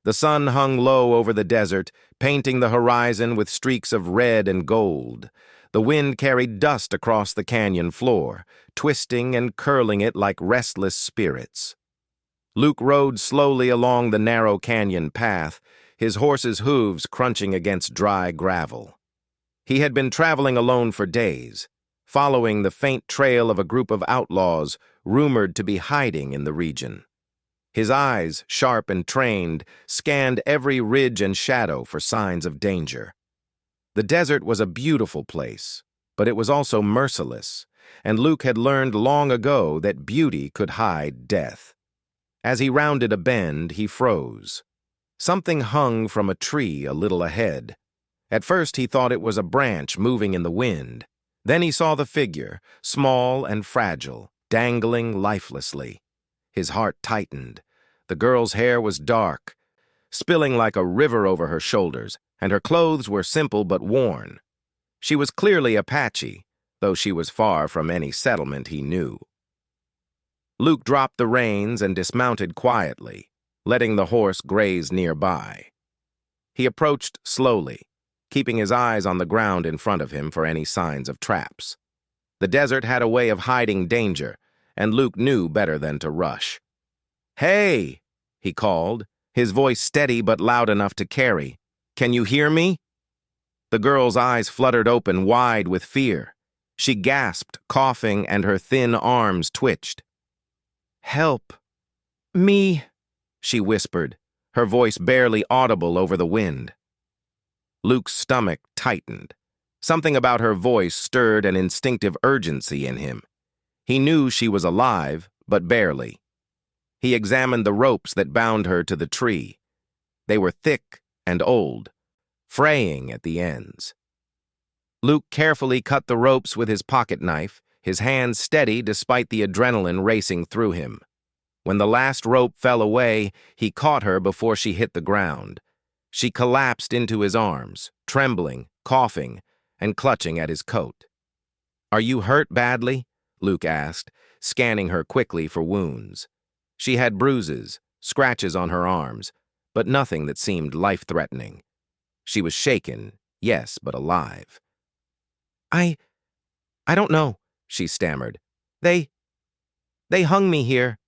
The sun hung low over the desert, painting the horizon with streaks of red and gold. The wind carried dust across the canyon floor, twisting and curling it like restless spirits. Luke rode slowly along the narrow canyon path, his horse's hooves crunching against dry gravel. He had been traveling alone for days, following the faint trail of a group of outlaws rumored to be hiding in the region. His eyes, sharp and trained, scanned every ridge and shadow for signs of danger. The desert was a beautiful place, but it was also merciless, and Luke had learned long ago that beauty could hide death. As he rounded a bend, he froze. Something hung from a tree a little ahead. At first he thought it was a branch moving in the wind. Then he saw the figure, small and fragile, dangling lifelessly. His heart tightened. The girl's hair was dark, spilling like a river over her shoulders, and her clothes were simple but worn. She was clearly Apache, though she was far from any settlement he knew. Luke dropped the reins and dismounted quietly, letting the horse graze nearby. He approached slowly, keeping his eyes on the ground in front of him for any signs of traps. The desert had a way of hiding danger, and Luke knew better than to rush. "Hey!" he called, his voice steady but loud enough to carry. "Can you hear me?" The girl's eyes fluttered open wide with fear. She gasped, coughing, and her thin arms twitched. "Help! Me!" she whispered, her voice barely audible over the wind. Luke's stomach tightened. Something about her voice stirred an instinctive urgency in him. He knew she was alive, but barely. He examined the ropes that bound her to the tree. They were thick and old, fraying at the ends. Luke carefully cut the ropes with his pocket knife, his hands steady despite the adrenaline racing through him. When the last rope fell away, he caught her before she hit the ground. She collapsed into his arms, trembling, coughing, and clutching at his coat. "Are you hurt badly?" Luke asked, scanning her quickly for wounds. She had bruises, scratches on her arms, but nothing that seemed life-threatening. She was shaken, yes, but alive. I don't know," she stammered. They hung me here."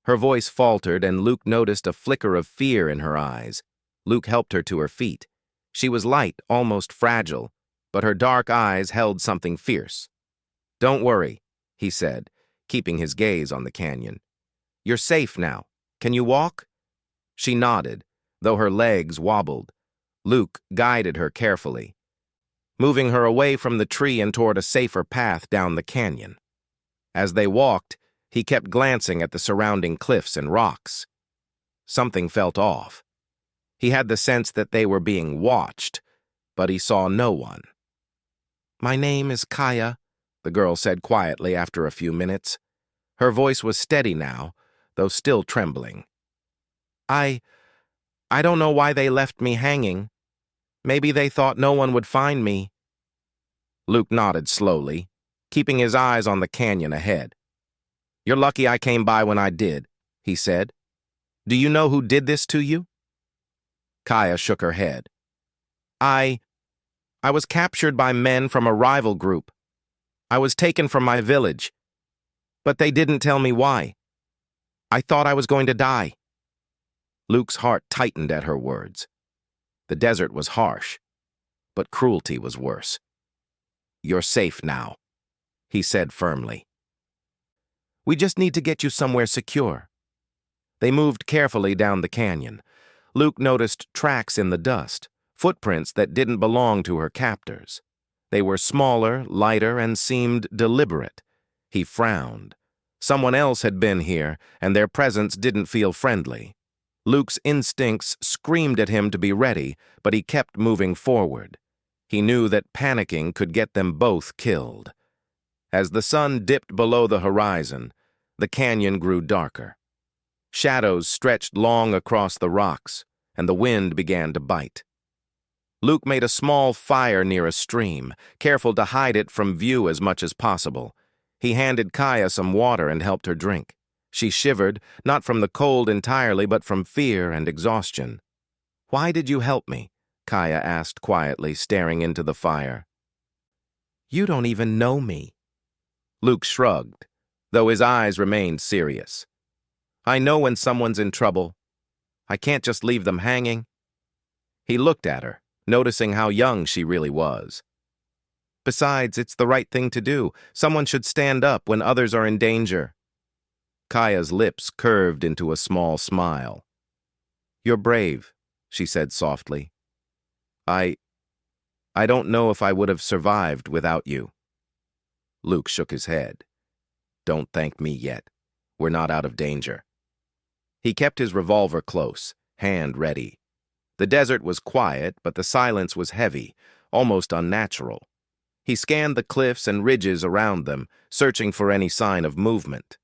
Her voice faltered, and Luke noticed a flicker of fear in her eyes. Luke helped her to her feet. She was light, almost fragile, but her dark eyes held something fierce. "Don't worry," he said, keeping his gaze on the canyon. "You're safe now. Can you walk?" She nodded, though her legs wobbled. Luke guided her carefully, moving her away from the tree and toward a safer path down the canyon. As they walked, he kept glancing at the surrounding cliffs and rocks. Something felt off. He had the sense that they were being watched, but he saw no one. "My name is Kaya," the girl said quietly after a few minutes. Her voice was steady now, though still trembling. I don't know why they left me hanging. Maybe they thought no one would find me." Luke nodded slowly, keeping his eyes on the canyon ahead. "You're lucky I came by when I did," he said. "Do you know who did this to you?" Kaya shook her head. I was captured by men from a rival group. I was taken from my village, but they didn't tell me why. I thought I was going to die." Luke's heart tightened at her words. The desert was harsh, but cruelty was worse. "You're safe now," he said firmly. "We just need to get you somewhere secure." They moved carefully down the canyon. Luke noticed tracks in the dust, footprints that didn't belong to her captors. They were smaller, lighter, and seemed deliberate. He frowned. Someone else had been here, and their presence didn't feel friendly. Luke's instincts screamed at him to be ready, but he kept moving forward. He knew that panicking could get them both killed. As the sun dipped below the horizon, the canyon grew darker. Shadows stretched long across the rocks, and the wind began to bite. Luke made a small fire near a stream, careful to hide it from view as much as possible. He handed Kaya some water and helped her drink. She shivered, not from the cold entirely, but from fear and exhaustion. "Why did you help me?" Kaya asked quietly, staring into the fire. "You don't even know me." Luke shrugged, though his eyes remained serious. "I know when someone's in trouble. I can't just leave them hanging." He looked at her, noticing how young she really was. "Besides, it's the right thing to do. Someone should stand up when others are in danger." Kaya's lips curved into a small smile. "You're brave," she said softly. I don't know if I would have survived without you." Luke shook his head. "Don't thank me yet. We're not out of danger." He kept his revolver close, hand ready. The desert was quiet, but the silence was heavy, almost unnatural. He scanned the cliffs and ridges around them, searching for any sign of movement.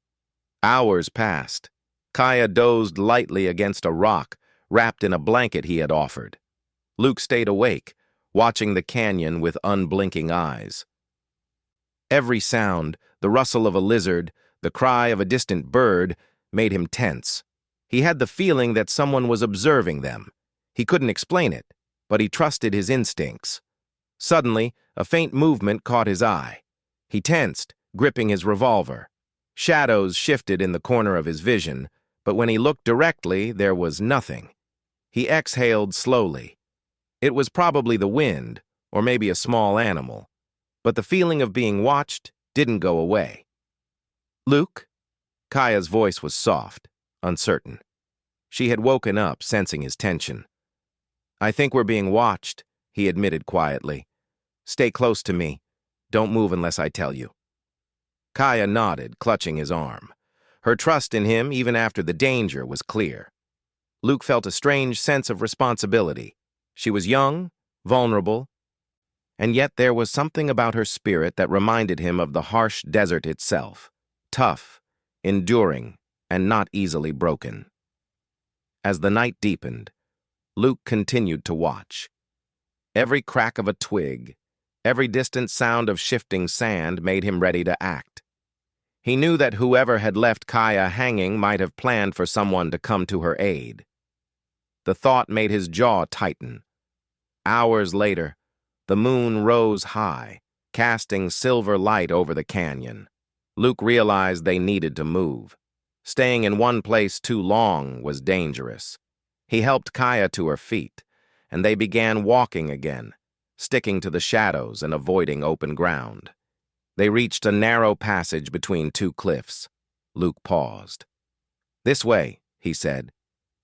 Hours passed. Kaya dozed lightly against a rock, wrapped in a blanket he had offered. Luke stayed awake, watching the canyon with unblinking eyes. Every sound, the rustle of a lizard, the cry of a distant bird, made him tense. He had the feeling that someone was observing them. He couldn't explain it, but he trusted his instincts. Suddenly, a faint movement caught his eye. He tensed, gripping his revolver. Shadows shifted in the corner of his vision, but when he looked directly, there was nothing. He exhaled slowly. It was probably the wind, or maybe a small animal, but the feeling of being watched didn't go away. "Luke?" Kaya's voice was soft, uncertain. She had woken up, sensing his tension. "I think we're being watched," he admitted quietly. "Stay close to me. Don't move unless I tell you." Kaya nodded, clutching his arm. Her trust in him, even after the danger, was clear. Luke felt a strange sense of responsibility. She was young, vulnerable, and yet there was something about her spirit that reminded him of the harsh desert itself, tough, enduring, and not easily broken. As the night deepened, Luke continued to watch. Every crack of a twig, every distant sound of shifting sand made him ready to act. He knew that whoever had left Kaya hanging might have planned for someone to come to her aid. The thought made his jaw tighten. Hours later, the moon rose high, casting silver light over the canyon. Luke realized they needed to move. Staying in one place too long was dangerous. He helped Kaya to her feet, and they began walking again, sticking to the shadows and avoiding open ground. They reached a narrow passage between two cliffs. Luke paused. "This way," he said.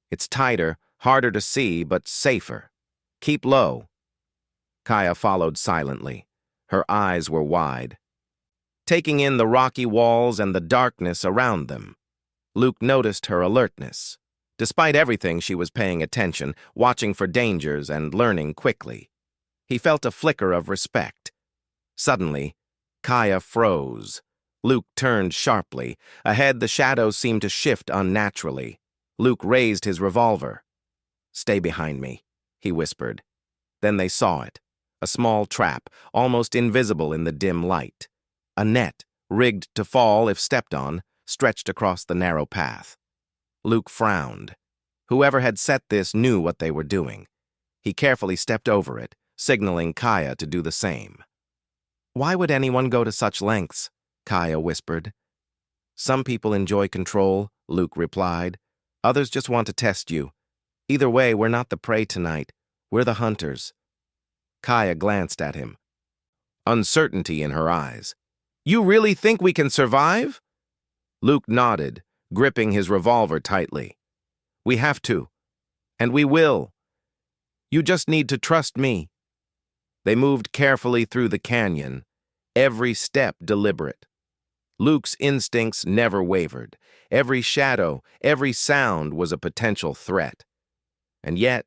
"It's tighter, harder to see, but safer. Keep low." Kaya followed silently. Her eyes were wide, taking in the rocky walls and the darkness around them. Luke noticed her alertness. Despite everything, she was paying attention, watching for dangers and learning quickly. He felt a flicker of respect. Suddenly, Kaya froze. Luke turned sharply. Ahead, the shadows seemed to shift unnaturally. Luke raised his revolver. "Stay behind me," he whispered. Then they saw it. A small trap, almost invisible in the dim light. A net, rigged to fall if stepped on, stretched across the narrow path. Luke frowned. Whoever had set this knew what they were doing. He carefully stepped over it, signaling Kaya to do the same. "Why would anyone go to such lengths?" Kaya whispered. "Some people enjoy control," Luke replied. "Others just want to test you. Either way, we're not the prey tonight. We're the hunters." Kaya glanced at him, uncertainty in her eyes. "You really think we can survive?" Luke nodded, gripping his revolver tightly. "We have to. And we will. You just need to trust me." They moved carefully through the canyon, every step deliberate. Luke's instincts never wavered. Every shadow, every sound was a potential threat. And yet,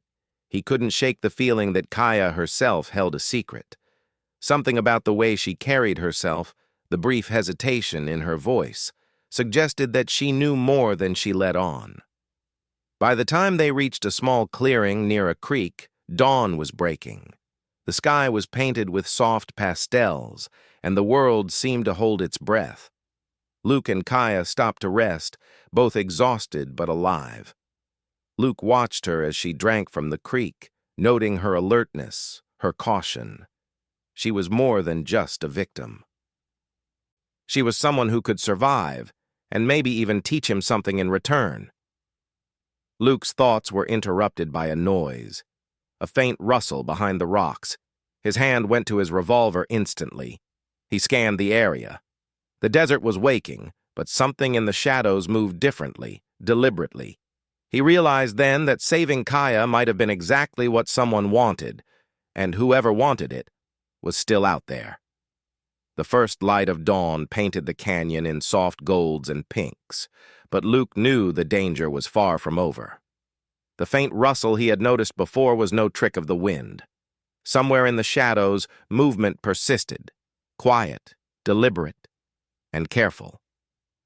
he couldn't shake the feeling that Kaya herself held a secret. Something about the way she carried herself, the brief hesitation in her voice, suggested that she knew more than she let on. By the time they reached a small clearing near a creek, dawn was breaking. The sky was painted with soft pastels, and the world seemed to hold its breath. Luke and Kaya stopped to rest, both exhausted but alive. Luke watched her as she drank from the creek, noting her alertness, her caution. She was more than just a victim. She was someone who could survive, and maybe even teach him something in return. Luke's thoughts were interrupted by a noise, a faint rustle behind the rocks. His hand went to his revolver instantly. He scanned the area. The desert was waking, but something in the shadows moved differently, deliberately. He realized then that saving Kaya might have been exactly what someone wanted, and whoever wanted it was still out there. The first light of dawn painted the canyon in soft golds and pinks, but Luke knew the danger was far from over. The faint rustle he had noticed before was no trick of the wind. Somewhere in the shadows, movement persisted, quiet, deliberate, and careful.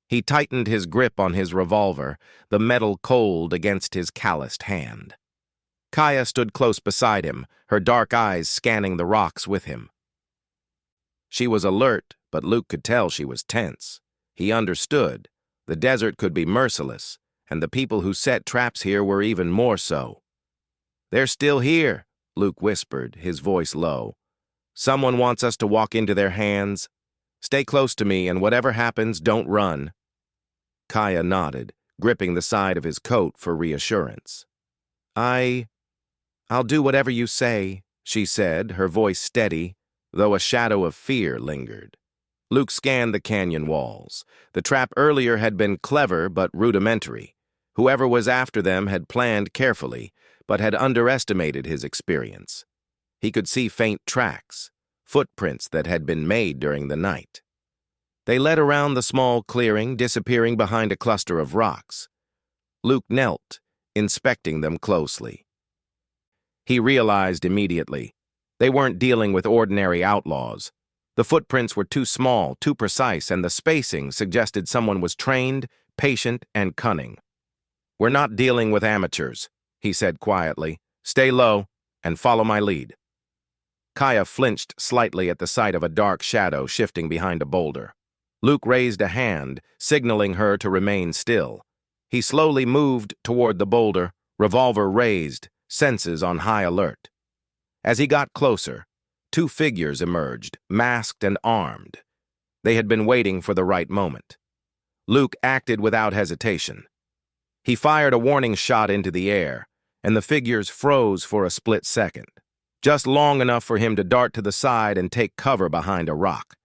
He tightened his grip on his revolver, the metal cold against his calloused hand. Kaya stood close beside him, her dark eyes scanning the rocks with him. She was alert, but Luke could tell she was tense. He understood. The desert could be merciless, and the people who set traps here were even more so. "They're still here," Luke whispered, his voice low. "Someone wants us to walk into their hands. Stay close to me, and whatever happens, don't run." Kaya nodded, gripping the side of his coat for reassurance. I'll do whatever you say," she said, her voice steady, though a shadow of fear lingered. Luke scanned the canyon walls. The trap earlier had been clever but rudimentary. Whoever was after them had planned carefully, but had underestimated his experience. He could see faint tracks, footprints that had been made during the night. They led around the small clearing, disappearing behind a cluster of rocks. Luke knelt, inspecting them closely. He realized immediately. They weren't dealing with ordinary outlaws. The footprints were too small, too precise, and the spacing suggested someone was trained, patient, and cunning. "We're not dealing with amateurs," he said quietly. "Stay low and follow my lead." Kaya flinched slightly at the sight of a dark shadow shifting behind a boulder. Luke raised a hand, signaling her to remain still. He slowly moved toward the boulder, revolver raised, senses on high alert. As he got closer, two figures emerged, masked and armed. They had been waiting for the right moment. Luke acted without hesitation. He fired a warning shot into the air, and the figures froze for a split second, just long enough for him to dart to the side and take cover behind a rock.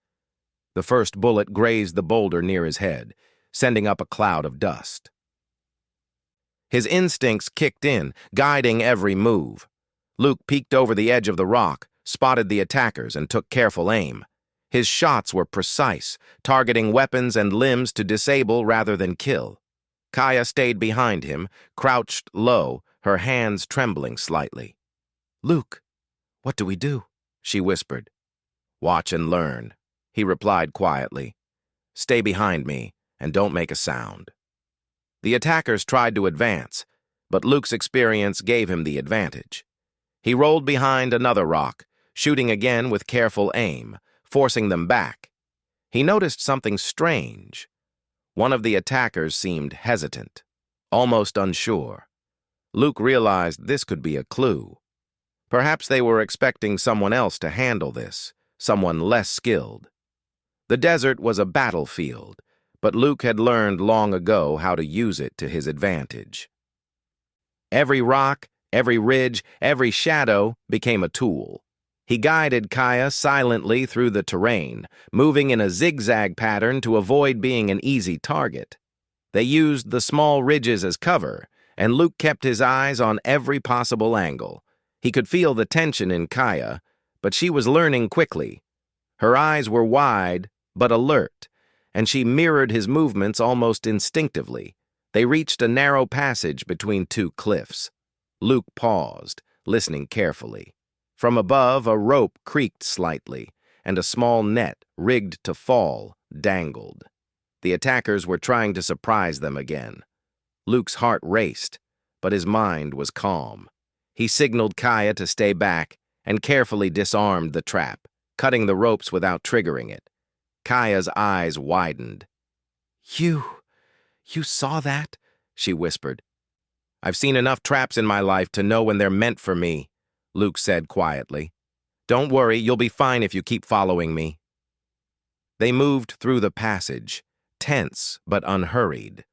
The first bullet grazed the boulder near his head, sending up a cloud of dust. His instincts kicked in, guiding every move. Luke peeked over the edge of the rock, spotted the attackers, and took careful aim. His shots were precise, targeting weapons and limbs to disable rather than kill. Kaya stayed behind him, crouched low, her hands trembling slightly. "Luke, what do we do?" she whispered. "Watch and learn," he replied quietly. "Stay behind me, and don't make a sound." The attackers tried to advance, but Luke's experience gave him the advantage. He rolled behind another rock, shooting again with careful aim, forcing them back. He noticed something strange. One of the attackers seemed hesitant, almost unsure. Luke realized this could be a clue. Perhaps they were expecting someone else to handle this, someone less skilled. The desert was a battlefield, but Luke had learned long ago how to use it to his advantage. Every rock, every ridge, every shadow became a tool. He guided Kaya silently through the terrain, moving in a zigzag pattern to avoid being an easy target. They used the small ridges as cover, and Luke kept his eyes on every possible angle. He could feel the tension in Kaya, but she was learning quickly. Her eyes were wide, but alert, and she mirrored his movements almost instinctively. They reached a narrow passage between two cliffs. Luke paused, listening carefully. From above, a rope creaked slightly, and a small net, rigged to fall, dangled. The attackers were trying to surprise them again. Luke's heart raced, but his mind was calm. He signaled Kaya to stay back and carefully disarmed the trap, cutting the ropes without triggering it. Kaya's eyes widened. You saw that?" she whispered. "I've seen enough traps in my life to know when they're meant for me," Luke said quietly. "Don't worry, you'll be fine if you keep following me." They moved through the passage, tense but unhurried.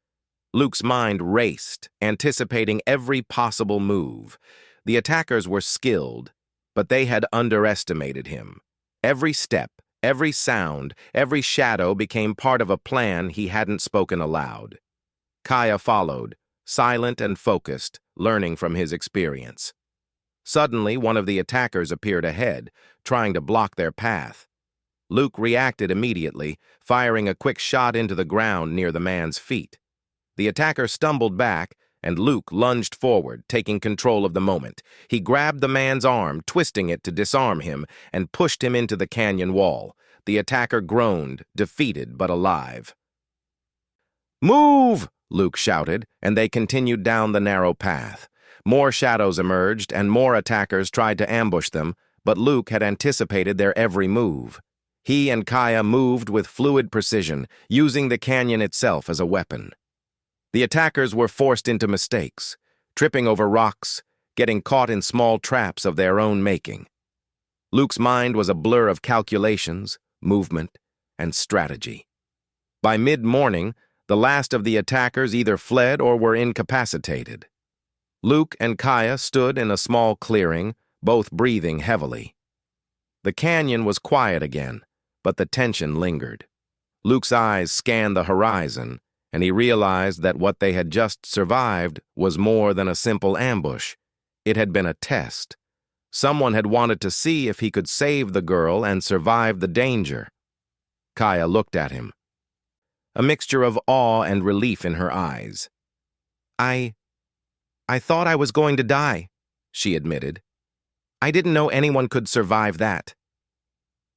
Luke's mind raced, anticipating every possible move. The attackers were skilled, but they had underestimated him. Every step, every sound, every shadow became part of a plan he hadn't spoken aloud. Kaya followed, silent and focused, learning from his experience. Suddenly, one of the attackers appeared ahead, trying to block their path. Luke reacted immediately, firing a quick shot into the ground near the man's feet. The attacker stumbled back, and Luke lunged forward, taking control of the moment. He grabbed the man's arm, twisting it to disarm him, and pushed him into the canyon wall. The attacker groaned, defeated but alive. "Move!" Luke shouted, and they continued down the narrow path. More shadows emerged, and more attackers tried to ambush them, but Luke had anticipated their every move. He and Kaya moved with fluid precision, using the canyon itself as a weapon. The attackers were forced into mistakes, tripping over rocks, getting caught in small traps of their own making. Luke's mind was a blur of calculations, movement, and strategy. By mid-morning, the last of the attackers either fled or were incapacitated. Luke and Kaya stood in a small clearing, both breathing heavily. The canyon was quiet again, but the tension lingered. Luke's eyes scanned the horizon, and he realized that what they had just survived was more than a simple ambush. It had been a test. Someone had wanted to see if he could save the girl and survive the danger. Kaya looked at him, a mixture of awe and relief in her eyes. I thought I was going to die," she admitted. "I didn't know anyone could survive that."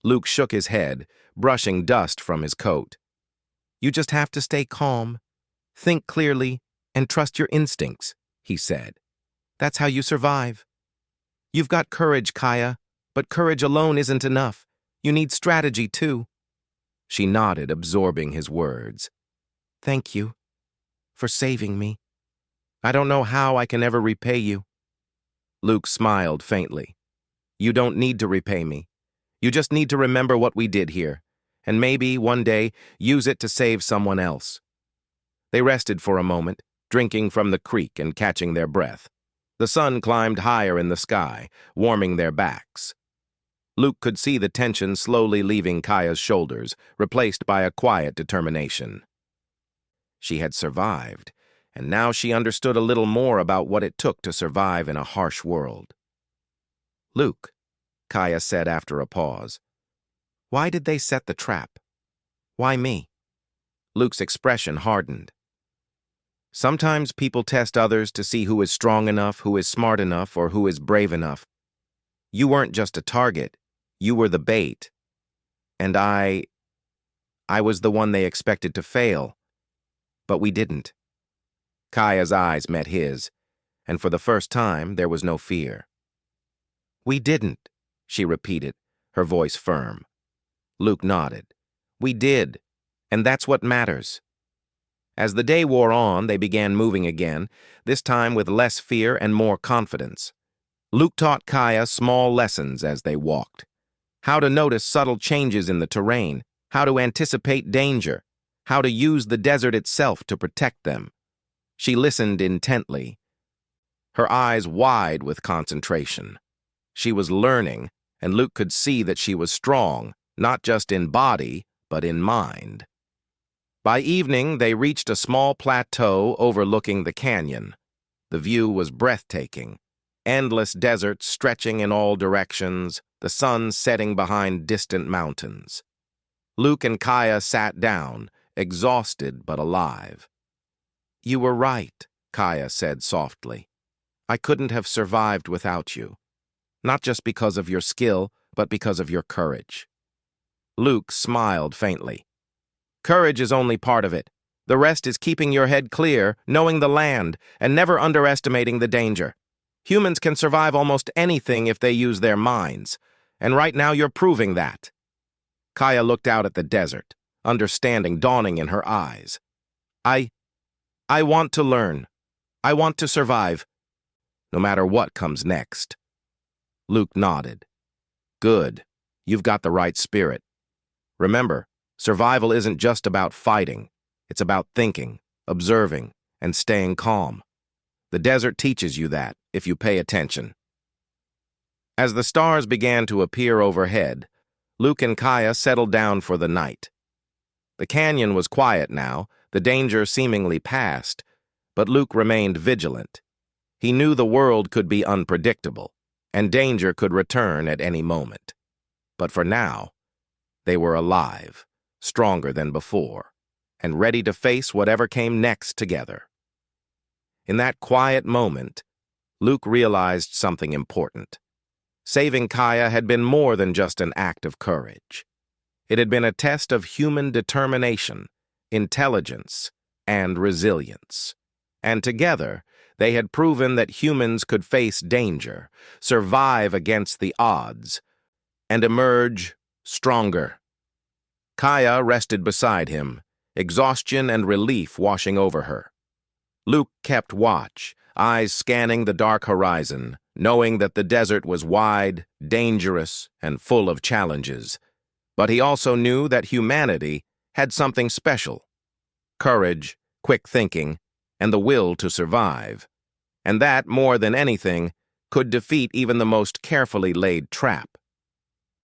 Luke shook his head, brushing dust from his coat. "You just have to stay calm, think clearly, and trust your instincts," he said. "That's how you survive. You've got courage, Kaya, but courage alone isn't enough. You need strategy, too." She nodded, absorbing his words. "Thank you for saving me. I don't know how I can ever repay you." Luke smiled faintly. "You don't need to repay me. You just need to remember what we did here, and maybe, one day, use it to save someone else." They rested for a moment, drinking from the creek and catching their breath. The sun climbed higher in the sky, warming their backs. Luke could see the tension slowly leaving Kaya's shoulders, replaced by a quiet determination. She had survived, and now she understood a little more about what it took to survive in a harsh world. "Luke," Kaya said after a pause, "why did they set the trap? Why me?" Luke's expression hardened. "Sometimes people test others to see who is strong enough, who is smart enough, or who is brave enough. You weren't just a target. You were the bait. And I was the one they expected to fail. But we didn't." Kaya's eyes met his, and for the first time there was no fear. "We didn't," she repeated, her voice firm. Luke nodded. "We did, and that's what matters." As the day wore on, they began moving again, this time with less fear and more confidence. Luke taught Kaya small lessons as they walked. How to notice subtle changes in the terrain, how to anticipate danger, how to use the desert itself to protect them. She listened intently, her eyes wide with concentration. She was learning, and Luke could see that she was strong, not just in body, but in mind. By evening, they reached a small plateau overlooking the canyon. The view was breathtaking. Endless desert stretching in all directions, the sun setting behind distant mountains. Luke and Kaya sat down, exhausted but alive. "You were right," Kaya said softly. "I couldn't have survived without you. Not just because of your skill, but because of your courage." Luke smiled faintly. "Courage is only part of it. The rest is keeping your head clear, knowing the land, and never underestimating the danger. Humans can survive almost anything if they use their minds, and right now you're proving that." Kaya looked out at the desert, understanding dawning in her eyes. I, I want to learn. I want to survive, no matter what comes next. Luke nodded. Good. You've got the right spirit. Remember, survival isn't just about fighting. It's about thinking, observing, and staying calm. The desert teaches you that, if you pay attention. As the stars began to appear overhead, Luke and Kaya settled down for the night. The canyon was quiet now, the danger seemingly past, but Luke remained vigilant. He knew the world could be unpredictable, and danger could return at any moment. But for now, they were alive, stronger than before, and ready to face whatever came next together. In that quiet moment, Luke realized something important. Saving Kaya had been more than just an act of courage. It had been a test of human determination, intelligence, and resilience. And together, they had proven that humans could face danger, survive against the odds, and emerge stronger. Kaya rested beside him, exhaustion and relief washing over her. Luke kept watch, eyes scanning the dark horizon, knowing that the desert was wide, dangerous, and full of challenges. But he also knew that humanity had something special: courage, quick thinking, and the will to survive. And that, more than anything, could defeat even the most carefully laid trap.